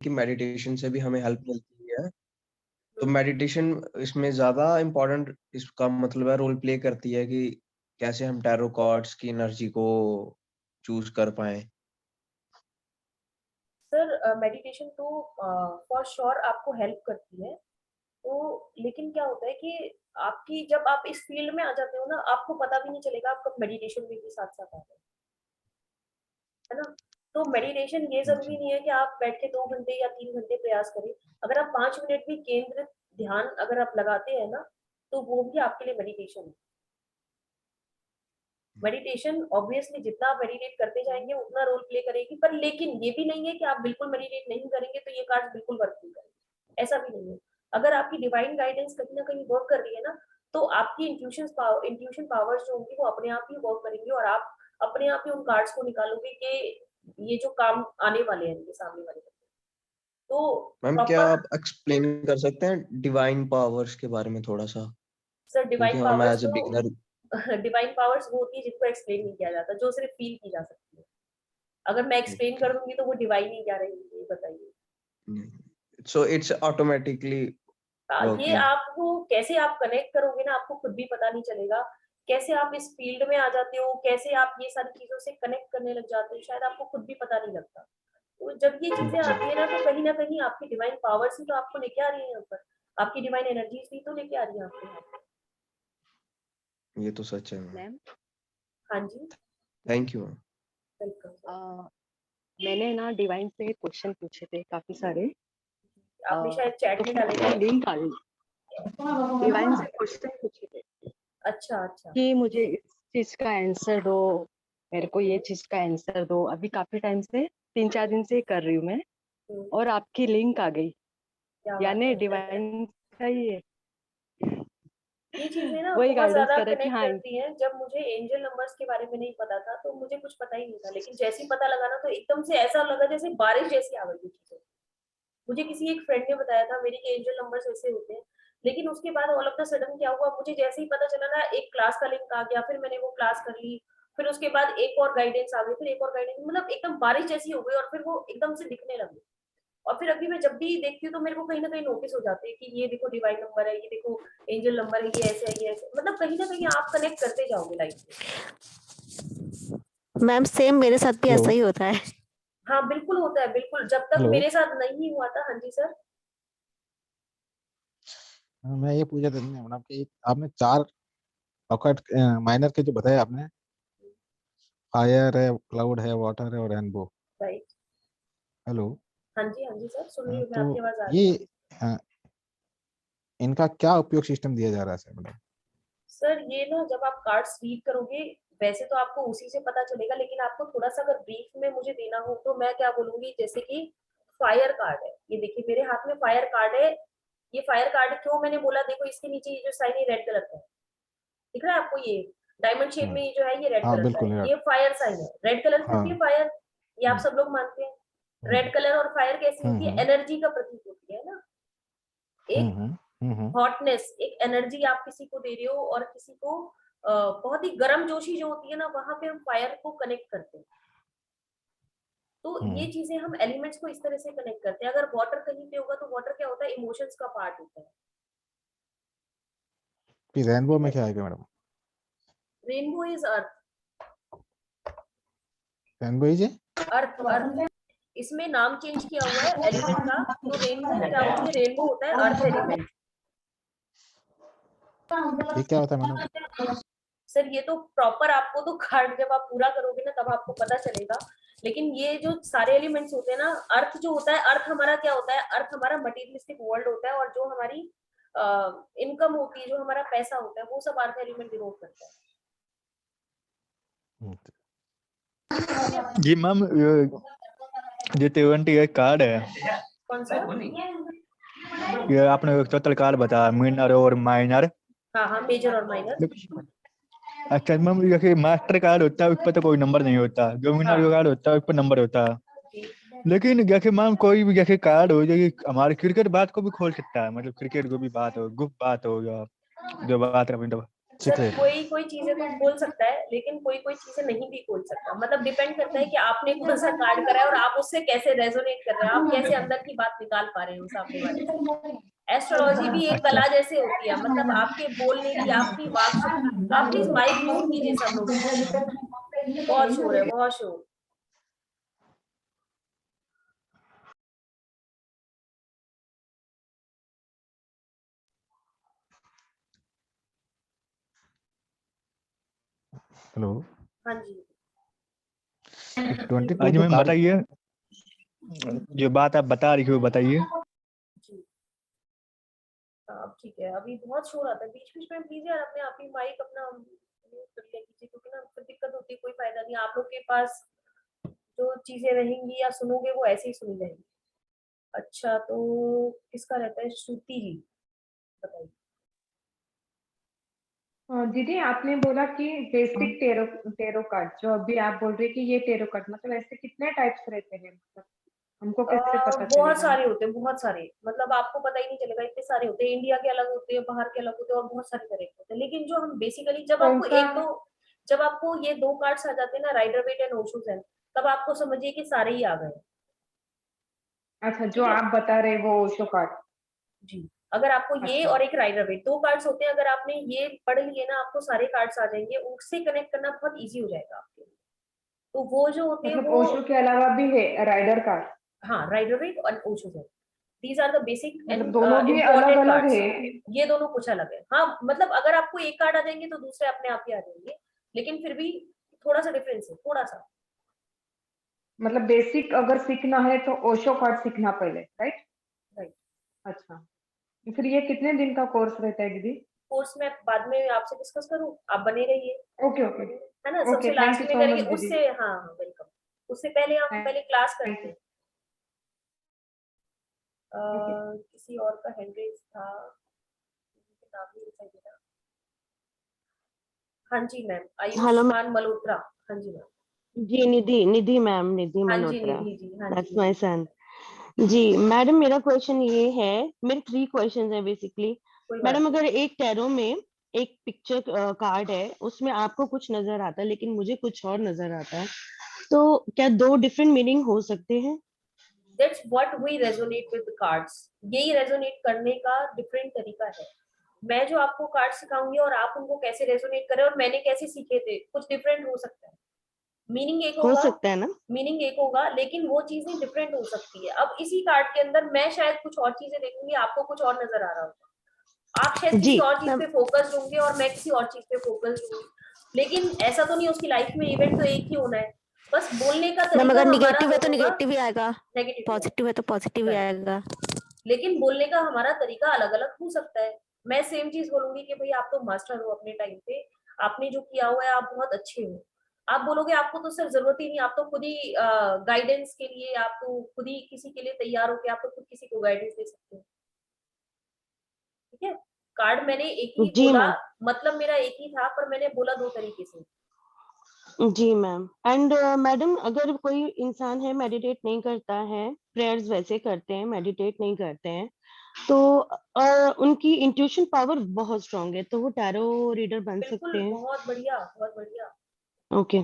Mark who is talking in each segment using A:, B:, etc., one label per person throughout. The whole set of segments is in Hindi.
A: कि मेडिटेशन से भी हमें हेल्प मिलती है। तो मेडिटेशन इसमें ज़्यादा इम्पोर्टेंट इसका मतलब है रोल प्ले करती है कि कैसे हम टैरो कार्ड्स की एनर्जी को चूज़ कर पाएँ।
B: सर मेडिटेशन तो फॉर श्योर आपको हेल्प करती है। तो लेकिन क्या होता है कि आपकी जब आप इस फील्ड में आ जाते हो ना, आपको पता भी नहीं चलेगा आप कब मेडिटेशन में भी साथ-साथ आ गए, है ना? तो मेडिटेशन ये ज़रूरी
A: जी।
B: नहीं है कि आप बैठ के 2 घंटे या 3 घंटे प्रयास करें। अगर आप 5 मिनट भी केंद्रित ध्यान अगर आप लगाते हैं ना, तो वो भी आपके लिए मेडिटेशन है। मेडिटेशन ऑब्वियसली जितना आप मेडिटेट करते जाएँगे उतना रोल प्ले करेगी, पर लेकिन ये भी नहीं है कि आप बिल्कुल मेडिटेट नहीं करेंगे तो ये कार्ड्स बिल्कुल वर्क नहीं करेंगे, ऐसा भी नहीं है। अगर आपकी डिवाइन गाइडेंस कहीं न कहीं वर्क कर रही है ना, तो आपकी इंट्यूशन पावर्स जो होंगी वो अपने आप ही वर्क करेंगी और आप अपने आप ही उन कार्ड्स को निकालोगे कि ये जो काम आने वाले हैं इनके सामने वाले बंदे। तो
A: मैम क्या
B: प्रॉपर
A: आप एक्सप्लेन कर सकते हैं डिवाइन पावर्स के बारे में थोड़ा-सा?
B: सर
A: क्योंकि
B: डिवाइन
A: हम
B: पावर्स
A: एज़ अ
B: तो
A: बिगिनर
B: डिवाइन पावर्स वो होती है जिनको एक्सप्लेन नहीं किया जाता, जो सिर्फ फील की जा सकती है। अगर मैं एक्सप्लेन
A: ओके।
B: कर दूँगी तो वो डिवाइन ही क्या रहेगी, ये बताइए?
A: सो इट्स ऑटोमैटिकली
B: ये
A: वर्किंग।
B: आपको कैसे आप कनेक्ट करोगे ना, आपको खुद भी पता नहीं चलेगा। कैसे आप इस फ़ील्ड में आ जाते हो, कैसे आप ये सारी चीज़ों से कनेक्ट करने लग जाते हो, शायद आपको खुद भी पता नहीं लगता। तो जब ये चीज़ें
A: जी,
B: आती है ना, तो कहीं न कहीं आपकी डिवाइन पावर्स ही तो आपको लेके आ रही है यहाँ पर। आपकी डिवाइन एनर्जीज़ ही तो लेके आ रही है आपको यहाँ पर।
A: ये तो सच है मैम।
C: मैम
B: हाँ जी,
A: thank you ma'am.
B: Welcome sir.
C: मैंने ना डिवाइन से क्वेश्चन पूछे थे काफी सारे।
B: आपने शायद
C: तो
B: चैट में
C: फिर
B: डाले
C: आपकी
B: थे?
C: लिंक आ गई। डिवाइन से क्वेश्चन पूछे थे
B: अच्छा, अच्छा।
C: कि मुझे इस चीज का आंसर दो, मेरे को ये
B: हुँ,
C: चीज का आंसर दो। अभी काफी टाइम से 3-4 दिन से कर रही हूँ मैं,
B: हुँ,
C: और आपकी लिंक आ गई।
B: क्या बात
C: यानी
B: है।
C: डिवाइन का ही है,
B: ये चीज़ें ना
C: वही
B: बहुत
C: गाइडेंस
B: ज़्यादा
C: कर रहा है कि
B: कनेक्ट
C: हाँ।
B: करती हैं। जब मुझे एंजल नंबर्स के बारे में नहीं पता था, तो मुझे कुछ पता ही नहीं था। लेकिन जैसे ही पता लगा ना, तो एकदम से ऐसा लगा जैसे बारिश जैसी आ गई थी चीज़ें। मुझे किसी एक फ्रेंड ने बताया था मेरे के एंजल नंबर्स ऐसे होते हैं। लेकिन उसके बाद ऑल ऑफ द सडन क्या हुआ, मुझे जैसे ही पता चला ना, एक क्लास का लिंक आ गया, फिर मैंने वो क्लास कर ली। फिर उसके बाद एक और गाइडेंस आ गई, फिर एक और गाइडेंस, मतलब एकदम बारिश जैसी हो गई और फिर वो एकदम से दिखने लगी। और फिर अभी मैं जब भी देखती हूँ तो मेरे को कहीं न कहीं नोटिस हो जाते हैं कि ये देखो डिवाइन नंबर है, ये देखो एंजल नंबर है, ये ऐसे है, ये ऐसे, मतलब कहीं न कहीं आप कनेक्ट करते जाओगे लाइफ में।
D: मैम सेम मेरे साथ भी
E: हेलो।
D: ऐसा ही होता है।
B: हाँ, बिल्कुल होता है, बिल्कुल। जब तक
E: हेलो।
B: मेरे साथ नहीं हुआ था, हाँ जी सर।
E: मैं ये पूछा था मैडम कि आपने 4 ऑकट माइनर के जो बताए आपने, फायर है, क्लाउड है, वाटर है और रेनबो।
B: राइट।
E: हेलो।
B: हाँ जी, हाँ जी सर, सुन रही हूँ मैं,
E: तो
B: आपकी आवाज़ आ रही है।
E: ये अ, इनका क्या उपयोग सिस्टम दिया जा रहा है सर मैडम?
B: सर ये ना जब आप कार्ड्स रीड करोगे, वैसे तो आपको उसी से पता चलेगा, लेकिन आपको थोड़ा-सा अगर ब्रीफ में मुझे देना हो तो मैं क्या बोलूँगी, जैसे कि फायर कार्ड है। ये देखिए मेरे हाथ में फायर कार्ड है। ये फायर कार्ड क्यों मैंने बोला, देखो इसके नीचे ये जो साइन है रेड कलर का है। दिख रहा है आपको ये? डायमंड शेप में ये जो है ये रेड
E: हाँ
B: कलर का है।
E: बिल्कुल यार।
B: ये फायर साइन है। रेड कलर की होती है
E: हाँ।
B: फायर, ये आप
E: हम्म,
B: सब लोग मानते हैं।
E: हम्म,
B: रेड कलर और फायर कैसी होती है?
E: हम्म,
B: एनर्जी का प्रतीक होती है ना?
E: हम्म,
B: एक हॉटनेस, एक एनर्जी आप किसी को दे रहे हो और किसी को बहुत ही गर्मजोशी जो होती है ना, वहाँ पे हम फायर को कनेक्ट करते हैं। तो ये
E: हम्म।
B: चीज़ें हम एलिमेंट्स को इस तरह से कनेक्ट करते हैं। अगर वाटर कहीं पे होगा तो वाटर क्या होता है? इमोशंस का पार्ट होता है।
E: फिर रेनबो
B: ठीक
E: में
B: है?
E: क्या आएगा madam?
B: Rainbow is earth,
E: rainbow ही जी?
B: Earth, earth. इसमें नाम चेंज किया हुआ है एलिमेंट का, तो रेनबो क्या होती है? रेनबो होता है अर्थ एलिमेंट।
E: ये क्या होता है मैडम?
B: सर ये तो प्रॉपर आपको तो कार्ड जब आप पूरा करोगे ना तब आपको पता चलेगा। लेकिन ये जो सारे एलिमेंट्स होते हैं ना, अर्थ जो होता है, अर्थ हमारा क्या होता है? अर्थ हमारा मटेरियलिस्टिक वर्ल्ड होता है और जो हमारी इनकम होती है, जो हमारा पैसा होता है, वो सब अर्थ एलिमेंट डिनोट करता है।
E: हम्म,
B: ठीक है?
F: जी मैम, जो 20 कार्ड है,
B: कौन सा?
F: ये आपने टोटल कार्ड बताया, मिनर और माइनर।
B: हाँ, हाँ, मेजर और माइनर।
F: अच्छा मैम, जैसे मास्टर कार्ड होता है उस पर तो कोई नंबर नहीं होता, जो
B: हाँ,
F: मिनर कार्ड होता है उस पर नंबर होता है।
B: जी।
F: लेकिन जैसे मैम कोई भी जैसे कार्ड हो, जैसे हमारे क्रिकेट बात को भी खोल सकता है, मतलब क्रिकेट को भी बात हो, गुप्त बात हो, या जो बात रविंद्र।
B: सर
E: सीक्रेट
B: कोई चीजें तो खोल सकता है, लेकिन कोई चीजें नहीं भी खोल सकता। मतलब डिपेंड करता है कि आपने कौन सा कार्ड करा है और आप उससे कैसे रेजोनेट कर रहे हैं, आप कैसे अंदर की बात निकाल पा रहे हो सामने वाले से। एस्ट्रोलॉजी भी एक
E: अच्छा
B: कला जैसे होती है, मतलब आपके बोलने की, आपकी वाक शक्ति। आप प्लीज माइक म्यूट कीजिए सब लोग, बहुत शोर है, बहुत शोर।
E: हेलो
B: हाँ जी
E: 22
F: हाँ जी
E: जो
F: मैम
E: कार्ड
F: बताइए, जो बात आप बता रही हो बताइए।
B: जी। अब ठीक है, अभी बहुत शोर आता है बीच बीच में, प्लीज यार अपने आप ही माइक अपना म्यूट कर लिया कीजिए, क्योंकि ना फिर दिक्कत होती है, कोई फायदा नहीं। आप लोग के पास जो चीजें रहेंगी या सुनोगे वो ऐसे ही सुनी जाएंगी। अच्छा तो किसका रहता है? श्रुति जी बताइए।
D: दीदी आपने बोला कि बेसिक टेरो टेरो कार्ड, जो अभी आप बोल रहे हैं कि ये टेरो कार्ड, मतलब ऐसे कितने टाइप्स रहते हैं, मतलब हमको कैसे पता
B: बहुत
D: चलेगा?
B: सारे होते हैं, बहुत सारे, मतलब आपको पता ही नहीं चलेगा, इतने सारे होते हैं। इंडिया के अलग होते हैं, बाहर के अलग होते हैं, और बहुत सारे तरह के होते हैं। लेकिन जो हम बेसिकली
D: कौन सा?
B: जब आपको ये दो कार्ड्स आ जाते हैं ना, Rider Waite and Osho Zen, तब आपको समझिए कि सारे ही आ गए हैं।
D: अच्छा, जो
B: ठीक है
D: आप बता रहे वो ओशो कार्ड।
B: जी। अगर आपको ये
D: अच्छा,
B: और एक राइडर वेट, दो कार्ड्स होते हैं, अगर आपने ये पढ़ लिए ना, आपको सारे कार्ड्स आ जाएंगे, उससे कनेक्ट करना बहुत इजी हो जाएगा आपके लिए। तो वो जो होते हैं
D: मतलब
B: वो,
D: ओशो के अलावा भी है राइडर कार्ड?
B: हाँ, राइडर वेट और Osho Zen, these are the basic
D: मतलब
B: एंड
D: दोनों भी अलग
B: इम्पोर्टेंट
D: अलग
B: कार्ड्स।
D: है?
B: ये दोनों कुछ अलग है, हाँ, मतलब अगर आपको एक कार्ड आ जाएंगे तो दूसरे अपने आप ही आ जाएंगे, लेकिन फिर भी थोड़ा सा डिफरेंस है, थोड़ा सा।
D: मतलब बेसिक अगर सीखना है तो ओशो कार्ड सीखना पहले, राइट?
B: राइट।
D: अच्छा, तो फिर ये कितने दिन का कोर्स रहता है दीदी?
B: कोर्स में बाद में आपसे डिस्कस करूँ, आप बने रहिए,
D: ओके ओके
B: है ना,
D: ओके,
B: सबसे
D: थैंक
B: लास्ट
D: यू
B: में
D: सो
B: करेंगे
D: मच दीदी।
B: उससे। हाँ हाँ वेलकम। उससे पहले हम पहले क्लास
D: थैंक
B: करते
D: यू।
B: हैं।
D: ओके,
B: किसी और का हैंड रेज था, नाम नहीं दिखाई दे रहा। हाँ जी मैम,
G: हेलो
B: आयुष्मान मल्होत्रा। हाँ जी मैम।
G: जी, निधि निधि मैम, निधि
B: हाँ जी
G: मल्होत्रा,
B: निधि जी, हाँ जी
G: दैट्स
B: निधि
G: माय
B: जी।
G: सन। जी मैडम, मेरा क्वेश्चन ये है, मेरे 3 क्वेश्चंस हैं बेसिकली।
B: कोई बात
G: मैडम,
B: नहीं।
G: अगर एक टैरो में एक पिक्चर कार्ड है, उसमें आपको कुछ नजर आता है लेकिन मुझे कुछ और नजर आता है, तो क्या 2 डिफरेंट मीनिंग हो सकते हैं?
B: That's what we resonate with cards. यही रेजोनेट करने का डिफरेंट तरीका है। मैं जो आपको कार्ड सिखाऊंगी और आप उनको कैसे रेजोनेट करें, और मैंने कैसे सीखे थे, कुछ डिफरेंट हो सकता है। मीनिंग एक
G: हो
B: होगा,
G: सकता है ना?
B: मीनिंग एक होगा, लेकिन वो चीजें डिफरेंट हो सकती है। अब इसी कार्ड के अंदर मैं शायद कुछ और चीजें देखूंगी, आपको कुछ और नजर आ रहा होगा। आप शायद
G: जी
B: किसी और चीज
G: मैम।
B: पे फोकस होंगे और मैं किसी और चीज पे फोकस होंगी। लेकिन ऐसा तो नहीं, उसकी लाइफ में इवेंट तो एक ही होना है। बस बोलने का
G: मैम,
B: तरीका
G: अगर
B: हमारा
G: निगेटिव है तो
B: दोनों का
G: निगेटिव ही आएगा,
B: नेगेटिव है।
G: पॉजिटिव है तो पॉजिटिव ही
B: राइट।
G: आएगा।
B: लेकिन बोलने का हमारा तरीका अलग अलग हो सकता है। मैं सेम चीज बोलूंगी कि भाई आप तो मास्टर हो अपने टाइम पे, आपने जो किया हुआ है आप बहुत अच्छे हो। आप बोलोगे आपको तो सर जरूरत ही नहीं, आप तो खुद ही गाइडेंस के लिए, आप तो खुद ही किसी के लिए तैयार हो के आप तो खुद किसी को गाइडेंस दे सकते हो। ठीक है, कार्ड मैंने एक ही
G: जी
B: बोला,
G: मैम।
B: मतलब मेरा एक ही था, पर मैंने बोला दो तरीके से।
G: जी मैम। एंड मैडम, अगर कोई इंसान है मेडिटेट नहीं करता है, प्रेयर्स वैसे करते हैं, मेडिटेट नहीं करते हैं, तो उनकी इंट्यूशन पावर बहुत स्ट्रांग है, तो वो टैरो रीडर बन सकते
B: बिल्कुल,
G: हैं?
B: बहुत बढ़िया, बहुत बढ़िया।
G: Okay.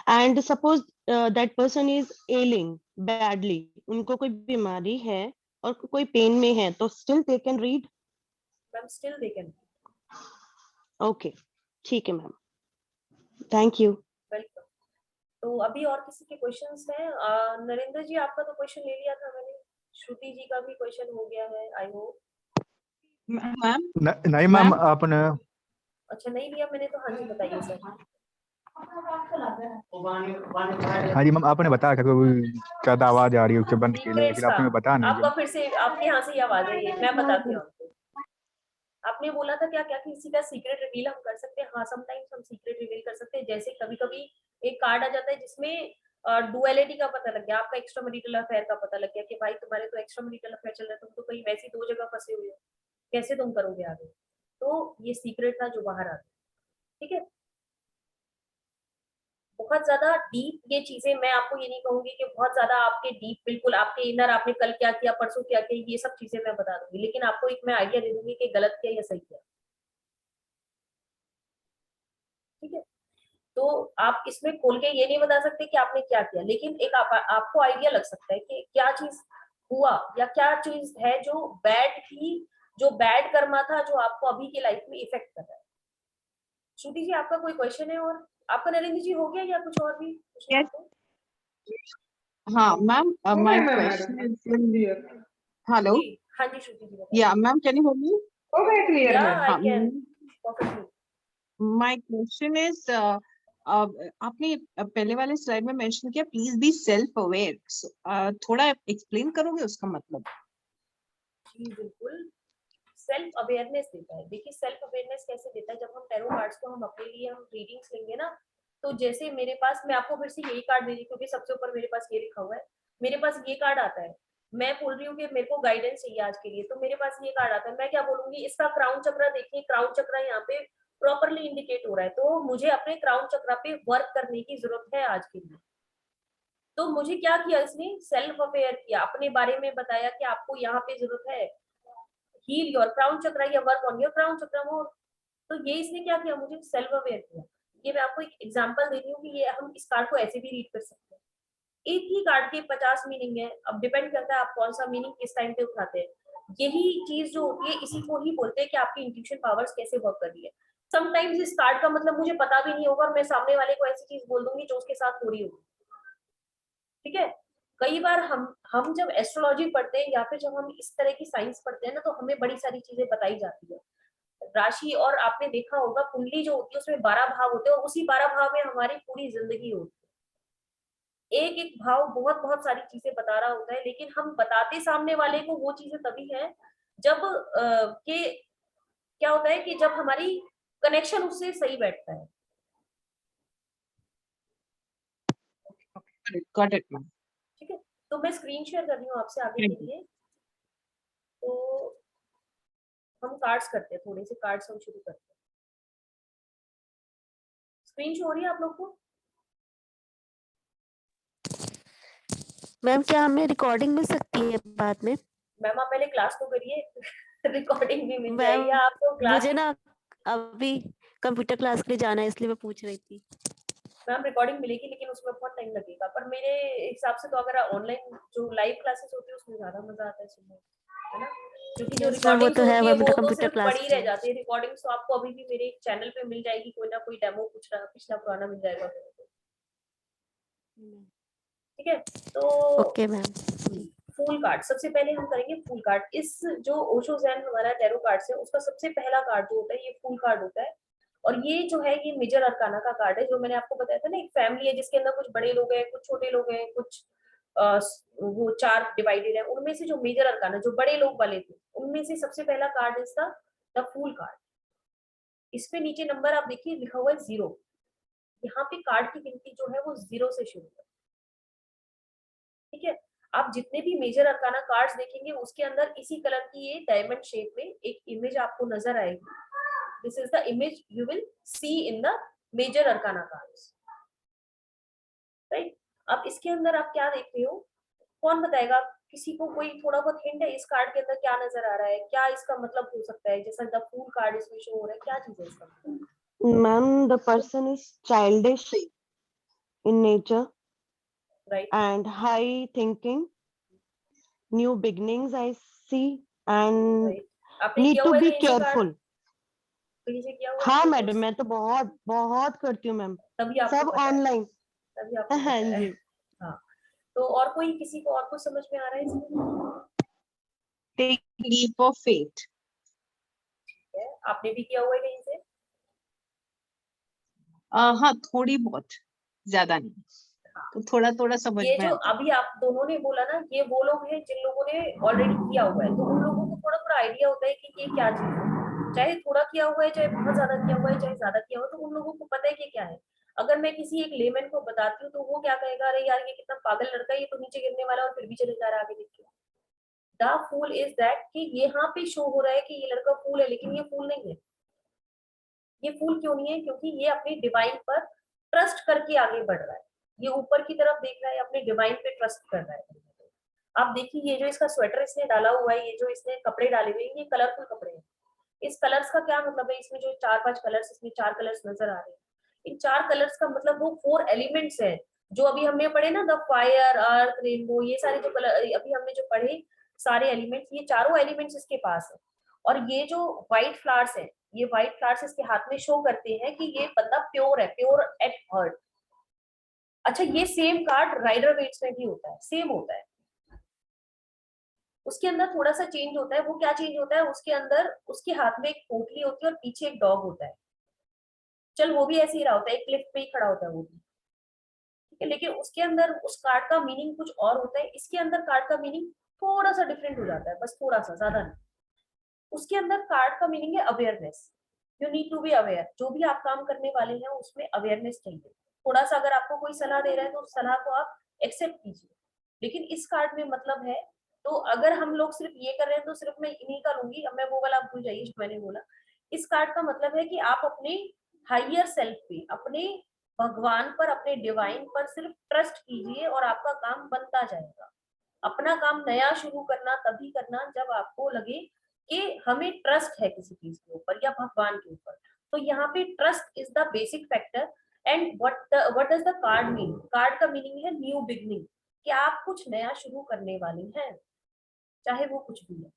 G: And suppose that person is ailing badly, उनको कोई बीमारी है और कोई पेन में है, तो still they can read?
B: Ma'am still they can.
G: Okay, ठीक है मैम, थैंक यू।
B: वेलकम। तो अभी और किसी के क्वेश्चंस हैं? नरेंद्र जी आपका तो क्वेश्चन ले लिया था मैंने, श्रुति जी का भी क्वेश्चन हो गया है आई होप।
H: मैम
F: नहीं मैम, आपने
B: अच्छा नहीं लिया मैंने तो, हाँ जी बताइए सर।
F: हाँ जी मैम, आपने बताया था कि ज्यादा आवाज आ रही है उसे बंद के लिए,
B: सीक्रेट्स
F: लेकिन
B: का,
F: आपने बता नहीं
B: आपका
F: जो।
B: फिर से आपके यहाँ से ही आवाज है, ये मैं बताती हूँ आपको। आपने बोला था क्या क्या किसी का सीक्रेट रिवील हम कर सकते हैं? हाँ, समटाइम्स हम सीक्रेट रिवील कर सकते हैं। जैसे कभी कभी एक कार्ड आ जाता है जिसमें डुअलिटी का पता लग गया, आपका एक्स्ट्रा मैरिटल अफेयर का पता लग गया कि भाई तुम्हारे तो एक्स्ट्रा मैरिटल अफेयर चल रहा है, तुम तो कहीं वैसी दो जगह फंसे हुए हो, कैसे तुम करोगे आगे। तो ये सीक्रेट था जो बाहर आ गया। ठीक है, बहुत ज्यादा डीप ये चीजें मैं आपको ये नहीं कहूंगी कि बहुत ज्यादा आपके डीप, बिल्कुल आपके इनर, आपने कल क्या किया, परसों क्या किया, ये सब चीजें मैं बता दूंगी, लेकिन आपको एक मैं आइडिया दे दूंगी कि गलत किया या सही किया। ठीक है, तो आप इसमें खोल के ये नहीं बता सकते कि आपने क्या किया, लेकिन एक आपको आइडिया लग सकता है कि क्या चीज हुआ या क्या चीज है जो बैड थी, जो बैड कर्मा था, जो आपको अभी की लाइफ में इफेक्ट कर रहा है। श्रुति जी, आपका कोई क्वेश्चन है? और आपका नरेंद्र जी हो गया या कुछ और भी पूछना
H: Yes.
B: आपको?
H: हाँ मैम,
D: हो
H: my
D: गया ma'am,
H: question
D: madam
H: is,
D: clear.
H: hello,
B: जी, हाँ जी श्रुति जी बताइए।
H: yeah ma'am, can you hear me?
D: हो गया क्लियर
B: या
D: ma'am.
B: I can perfectly.
H: My question is, आपने पहले वाले स्लाइड में मेंशन किया प्लीज बी सेल्फ अवेयर, थोड़ा एक्सप्लेन करोगे उसका मतलब?
B: जी बिल्कुल, सेल्फ अवेयरनेस देता है। देखिए सेल्फ अवेयरनेस कैसे देता है, जब हम टैरो कार्ड्स को हम अपने लिए हम रीडिंग्स लेंगे ना, तो जैसे मेरे पास, मैं आपको फिर से यही कार्ड दे रही हूँ क्योंकि सबसे ऊपर मेरे पास ये लिखा हुआ है, मेरे पास ये कार्ड आता है, मैं बोल रही हूँ कि मेरे को गाइडेंस चाहिए आज के लिए, तो मेरे पास ये कार्ड आता है, मैं क्या बोलूंगी, इसका क्राउन चक्र देखिए, क्राउन चक्र यहाँ पे प्रॉपरली इंडिकेट हो रहा है, तो मुझे अपने क्राउन चक्र पे वर्क करने की जरूरत है आज के लिए। तो मुझे क्या किया इसने, सेल्फ अवेयर किया, अपने बारे में बताया कि आपको यहाँ पे जरूरत है, हील योर क्राउन चक्र या वर्क ऑन योर क्राउन चक्र मोर। तो ये इसने क्या किया, मुझे सेल्फ अवेयर किया। ये मैं आपको एक एग्जांपल दे रही हूँ कि ये हम इस कार्ड को ऐसे भी रीड कर सकते हैं। एक ही कार्ड के 50 मीनिंग है, अब डिपेंड करता है आप कौन सा मीनिंग किस टाइम पे उठाते हैं। यही चीज जो होती है, इसी को ही बोलते हैं कि आपकी इंट्यूशन पावर्स कैसे वर्क कर रही है। समटाइम्स इस कार्ड का मतलब मुझे पता भी नहीं होगा और मैं सामने वाले को ऐसी चीज बोल दूंगी जो उसके साथ हो रही होगी। ठीक है, कई बार हम जब एस्ट्रोलॉजी पढ़ते हैं या फिर जब हम इस तरह की साइंस पढ़ते हैं ना, तो हमें बड़ी सारी चीजें बताई जाती है। राशि, और आपने देखा होगा कुंडली जो होती है उसमें 12 भाव होते हैं और उसी 12 भाव में हमारी पूरी जिंदगी होती है। एक एक भाव बहुत बहुत सारी चीजें बता रहा होता है, लेकिन हम बताते सामने वाले को वो चीजें तभी है जब के क्या होता है कि जब हमारी कनेक्शन उससे सही बैठता है।
H: Got it ma'am.
B: ठीक है, तो मैं स्क्रीन शेयर कर रही हूँ आपसे आगे
H: Thank
B: के लिए। तो हम कार्ड्स करते हैं, थोड़े से कार्ड्स हम शुरू करते हैं। स्क्रीन शो हो रही है आप लोग को?
G: मैम क्या हमें रिकॉर्डिंग मिल सकती है बाद में?
B: मैम आप पहले क्लास तो करिए, रिकॉर्डिंग भी मिल
G: मैम
B: जाएगी आपको। क्लास
G: मुझे ना अभी कंप्यूटर क्लास के लिए जाना है, इसलिए मैं पूछ रही थी।
B: मैम रिकॉर्डिंग मिलेगी, लेकिन उसमें बहुत टाइम लगेगा, पर मेरे हिसाब से तो अगर ऑनलाइन जो लाइव क्लासेस होती है उसमें ज्यादा मजा आता है सुनने में, है ना? क्योंकि जो
G: यस मैम, वो
B: रिकॉर्डिंग्स
G: तो है,
B: होती है
G: वो तो
B: वो तो
G: कंप्यूटर
B: सिर्फ
G: क्लास
B: पड़ी
G: की
B: रह
G: है।
B: जाती है। रिकॉर्डिंग्स तो आपको अभी भी मेरे चैनल पे मिल जाएगी, कोई ना कोई डेमो पिछला पुराना मिल जाएगा। ठीक है, तो
G: ओके मैम।
B: फूल कार्ड सबसे पहले हम करेंगे। फूल कार्ड, इस जो ओशो ज़ेन हमारा टैरो कार्ड है उसका सबसे पहला कार्ड जो होता है ये फूल कार्ड होता है। और ये जो है ये मेजर अरकाना का कार्ड है, जो मैंने आपको बताया था ना, एक फैमिली है जिसके अंदर कुछ बड़े लोग हैं, कुछ छोटे लोग हैं, कुछ वो 4 डिवाइडेड है। उनमें से जो मेजर अरकाना जो बड़े लोग वाले थे, उनमें से सबसे पहला कार्ड इसका द फूल कार्ड। इस पे नीचे नंबर आप देखिए लिखा हुआ है 0। यहाँ पे कार्ड की गिनती जो है वो 0 से शुरू है। ठीक है, आप जितने भी मेजर अरकाना कार्ड्स देखेंगे उसके अंदर इसी कलर की ये डायमंड शेप में एक इमेज आपको नजर आएगी। This is the image you will see in the major arcana cards, right? अब इसके अंदर आप क्या देख रहे हो, कौन बताएगा? किसी को कोई थोड़ा बहुत हिंट है इस कार्ड के अंदर क्या नजर आ रहा है, क्या इसका मतलब हो सकता है? जैसा द फूल कार्ड इसमें शो हो रहा है, क्या चीज है इसका मतलब?
G: Ma'am the person is childish in nature
B: right,
G: and high thinking, new beginnings I see, and
B: right. आपने
G: need
B: किया
G: to
B: हुआ है
G: be
B: कहीं से कार्ड?
G: careful.
B: कहीं से किया हुआ है
G: हाँ
B: आपने
G: मैडम,
B: कुछ?
G: मैं तो बहुत बहुत करती हूँ मैम,
B: तभी आपको
G: सब
B: पता है,
G: ऑनलाइन।
B: तभी आपको
G: हाँ
B: पता है।
G: जी।
B: हाँ, तो और कोई किसी को और कुछ समझ में आ रहा है इसमें?
H: Take leap of faith.
B: है, आपने भी किया हुआ है कहीं से?
H: हाँ थोड़ी बहुत, ज्यादा नहीं, तो थोड़ा थोड़ा समझ
B: ये
H: में
B: जो
H: आता है।
B: अभी आप दोनों ने बोला ना, ये वो लोग हैं जिन लोगों ने ऑलरेडी किया हुआ है, तो उन लोगों को थोड़ा थोड़ा आइडिया होता है कि ये क्या चीज है। चाहे थोड़ा किया हुआ है, चाहे बहुत ज्यादा किया हुआ है, चाहे ज्यादा किया हुआ है, तो उन लोगों को पता है कि क्या है। अगर मैं किसी एक लेमैन को बताती हूँ तो वो क्या कहेगा, अरे यार ये कितना पागल लड़का है, ये तो नीचे गिरने वाला और फिर भी चले जा रहा है आगे देखिए। द फूल इज दैट कि यहाँ पे शो हो रहा है कि ये लड़का फूल है, लेकिन ये फूल नहीं है। ये फूल क्यों नहीं है? क्योंकि ये अपने डिवाइन पर ट्रस्ट करके आगे बढ़ रहा है। ये ऊपर की तरफ देख रहा है, अपने डिवाइन पे ट्रस्ट कर रहा है। आप देखिए ये जो इसका स्वेटर इसने डाला हुआ है, ये जो इसने कपड़े डाले हुए हैं, ये कलरफुल कपड़े हैं। इस कलर्स का क्या मतलब है? इसमें जो 4-5 कलर्स, इसमें 4 कलर्स नजर आ रहे हैं, इन 4 कलर्स का मतलब वो 4 एलिमेंट्स है जो अभी हमने पढ़े ना, द फायर, अर्थ, रेनबो, ये सारे जो कलर अभी हमने जो पढ़े सारे एलिमेंट्स, ये चारों एलिमेंट्स इसके पास है। और ये जो व्हाइट फ्लावर्स है, ये व्हाइट फ्लावर्स इसके हाथ में शो करते हैं कि ये बंदा प्योर है, प्योर एट हार्ट। अच्छा, ये सेम कार्ड राइडर वेट्स में भी होता है, सेम होता है। उसके अंदर थोड़ा सा चेंज होता है। वो क्या चेंज होता है, उसके अंदर उसके हाथ में एक पोटली होती है और पीछे एक डॉग होता है। चल वो भी ऐसे ही रहा होता है, एक क्लिफ पे ही खड़ा होता है वो भी, ठीक है। लेकिन उसके अंदर उस कार्ड का मीनिंग कुछ और होता है, इसके अंदर कार्ड का मीनिंग थोड़ा सा डिफरेंट हो जाता है, बस थोड़ा सा, ज्यादा नहीं। उसके अंदर कार्ड का मीनिंग है awareness. You need to be aware. जो भी आप काम करने वाले हैं उसमें अवेयरनेस चाहिए। थोड़ा सा अगर आपको कोई सलाह दे रहा है तो उस सलाह को आप एक्सेप्ट कीजिए। लेकिन इस कार्ड में मतलब है, तो अगर हम लोग सिर्फ ये कर रहे हैं तो सिर्फ मैं इन्हीं का लूंगी, अब मैं वो वाला भूल जाइए जो मैंने बोला। इस कार्ड का मतलब है कि आप अपने हायर सेल्फ पे, अपने भगवान पर, अपने डिवाइन पर सिर्फ ट्रस्ट कीजिए और आपका काम बनता जाएगा। अपना काम नया शुरू करना तभी करना जब आपको लगे कि हमें ट्रस्ट है किसी चीज के ऊपर या भगवान के ऊपर। तो यहाँ पे trust is the basic factor. And what does the card mean? Card का मीनिंग है न्यू बिगनिंग, कि आप कुछ नया शुरू करने वाले हैं, चाहे वो कुछ भी है।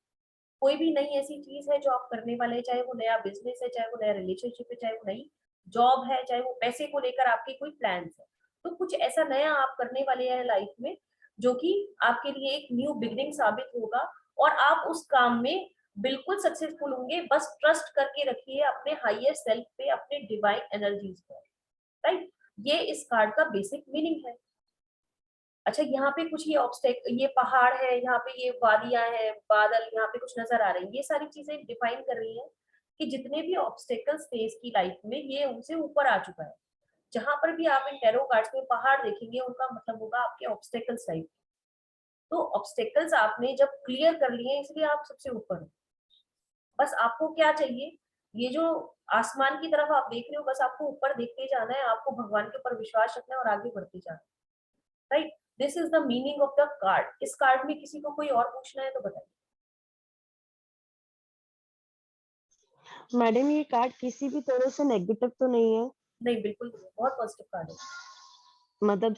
B: कोई भी नई ऐसी चीज है जो आप करने वाले हैं, चाहे वो नया बिजनेस है, चाहे वो नया रिलेशनशिप है, चाहे वो नई जॉब है, चाहे वो पैसे को लेकर आपके कोई प्लान्स है, तो कुछ ऐसा नया आप करने वाले हैं लाइफ में जो कि आपके लिए एक न्यू बिगनिंग साबित होगा और आप उस काम में बिल्कुल सक्सेसफुल होंगे। बस ट्रस्ट करके रखिए अपने हाईएस्ट सेल्फ पे, अपने डिवाइन एनर्जीज पर, राइट। ये इस कार्ड का बेसिक मीनिंग है। अच्छा, यहाँ पे कुछ ये पहाड़ है, यहाँ पे ये वादियां हैं, बादल यहाँ पे कुछ नजर आ रहे हैं, ये सारी चीजें डिफाइन कर रही हैं कि जितने भी ऑब्स्टेकल्स थे इसकी लाइफ में, ये उनसे ऊपर आ चुका है। जहां पर भी आप इन टैरो कार्ड्स में पहाड़ देखेंगे, उनका मतलब होगा आपके ऑब्स्टेकल्स लाइफ। तो ऑब्स्टेकल्स आपने जब क्लियर कर लिए, इसलिए आप सबसे ऊपर हो। बस आपको क्या चाहिए, ये जो आसमान की तरफ आप देख रहे हो, बस आपको ऊपर देखते जाना है, आपको भगवान के ऊपर विश्वास रखना है और आगे बढ़ते जाना है, right. This is the meaning of the card. इस कार्ड में किसी को कोई और पूछना है तो बताइए।
G: मैडम ये कार्ड किसी भी तरह से नेगेटिव तो नहीं है?
B: नहीं, बिल्कुल नहीं, बहुत पॉजिटिव कार्ड है।
G: मतलब